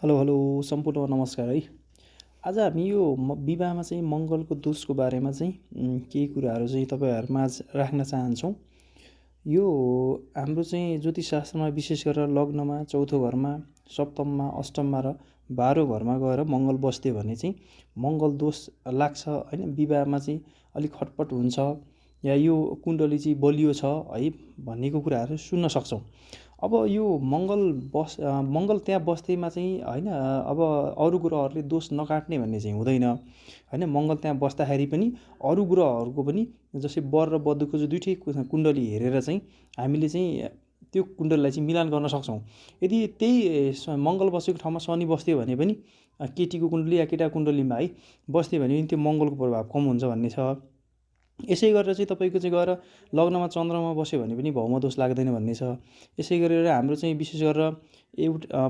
Hello hello सम्पूर्ण नमस्कार है। आज हामी यो विवाहमा चाहिँ मङ्गलको दोषको बारेमा चाहिँ केही कुराहरू चाहिँ तपाईँहरूमाझ राख्न चाहन्छौँ। यो हाम्रो चाहिँ ज्योतिषशास्त्रमा विशेष गरेर लग्नमा, चौथो घरमा, सप्तममा, अष्टममा र 12औँ घरमा गएर मङ्गल बस्दियो भने चाहिँ मङ्गल दोष लाग्छ होइन। विवाहमा चाहिँ अलिक खटपट हुन्छ या यो कुण्डली चाहिँ बलियो छ है भन्नेको कुराहरू सुन्न सक्छौँ। अब यो मङ्गल त्यहाँ बस्दैमा चाहिँ होइन, अब अरू ग्रहहरूले दोष नकाट्ने भन्ने चाहिँ हुँदैन होइन। मङ्गल त्यहाँ बस्दाखेरि पनि अरू ग्रहहरूको पनि जस्तै वर र वधुको चाहिँ दुइटै कुण्डली हेरेर चाहिँ हामीले चाहिँ त्यो कुण्डलीलाई चाहिँ मिलान गर्न सक्छौँ। यदि त्यही मङ्गल बसेको ठाउँमा शनि बस्थ्यो भने पनि केटीको कुण्डली या केटाको कुण्डलीमा है बस्थ्यो भने त्यो मङ्गलको प्रभाव कम हुन्छ भन्ने छ। यसै गरेर चाहिँ तपाईँको चाहिँ गएर लग्नमा चन्द्रमा बस्यो भने पनि भौमदोष लाग्दैन भन्ने छ। यसै गरेर हाम्रो चाहिँ विशेष गरेर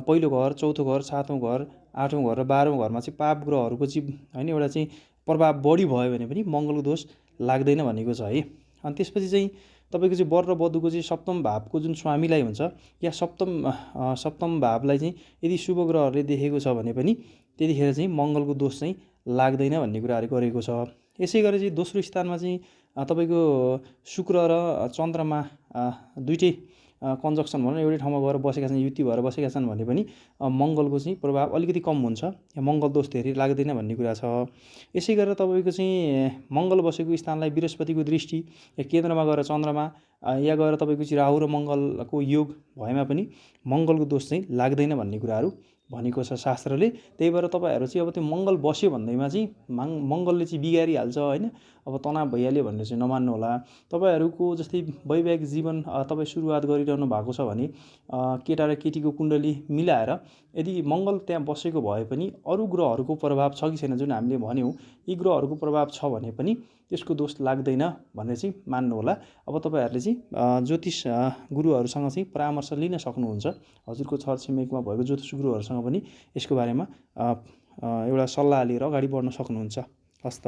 पहिलो घर, चौथो घर, सातौँ घर, आठौँ घर र 12औँ घरमा चाहिँ पाप ग्रहहरूको चाहिँ होइन एउटा चाहिँ प्रभाव बढी भयो भने पनि मङ्गलको दोष लाग्दैन भनेको छ है। अनि त्यसपछि चाहिँ तपाईँको चाहिँ वर र वधुको चाहिँ सप्तम भावको जुन स्वामीलाई हुन्छ या सप्तम भावलाई चाहिँ यदि शुभ ग्रहहरूले देखेको छ भने पनि त्यतिखेर चाहिँ मङ्गलको दोष चाहिँ लाग्दैन भन्ने कुराहरू गरेको छ। यसै गरी चाहिँ दोस्रो स्थानमा चाहिँ तपाईँको शुक्र र चन्द्रमा दुइटै कन्जक्सन भनौँ एउटै ठाउँमा गएर बसेका छन्, युति भएर बसेका छन् भने पनि मङ्गलको चाहिँ प्रभाव अलिकति कम हुन्छ या मङ्गल दोष धेरै लाग्दैन भन्ने कुरा छ। यसै गरेर तपाईँको चाहिँ मङ्गल बसेको स्थानलाई बृहस्पतिको दृष्टि या केन्द्रमा गएर चन्द्रमा या गएर तपाईँको चाहिँ राहु र मङ्गलको योग भएमा पनि मङ्गलको दोष चाहिँ लाग्दैन भन्ने कुराहरू भनेको छ शास्त्रले। त्यही भएर तपाईँहरू चाहिँ अब त्यो मङ्गल बस्यो भन्दैमा चाहिँ मङ्गलले चाहिँ बिगारिहाल्छ होइन, अब तनाव भइहाल्यो भनेर चाहिँ नमान्नु होला। तपाईँहरूको जस्तै वैवाहिक जीवन तपाईँ सुरुवात गरिरहनु भएको छ भने केटा र केटीको कुण्डली मिलाएर यदि मङ्गल त्यहाँ बसेको भए पनि अरू ग्रहहरूको प्रभाव छ कि छैन जुन हामीले भन्यौँ, यी ग्रहहरूको प्रभाव छ भने पनि त्यसको दोष लाग्दैन भनेर चाहिँ मान्नु होला। अब तपाईँहरूले चाहिँ ज्योतिष गुरुहरूसँग चाहिँ परामर्श लिन सक्नुहुन्छ। हजुरको छर छिमेकमा भएको ज्योतिष गुरुहरूसँग पनि यसको बारेमा एउटा सल्लाह लिएर अगाडि बढ्न सक्नुहुन्छ। हस्त।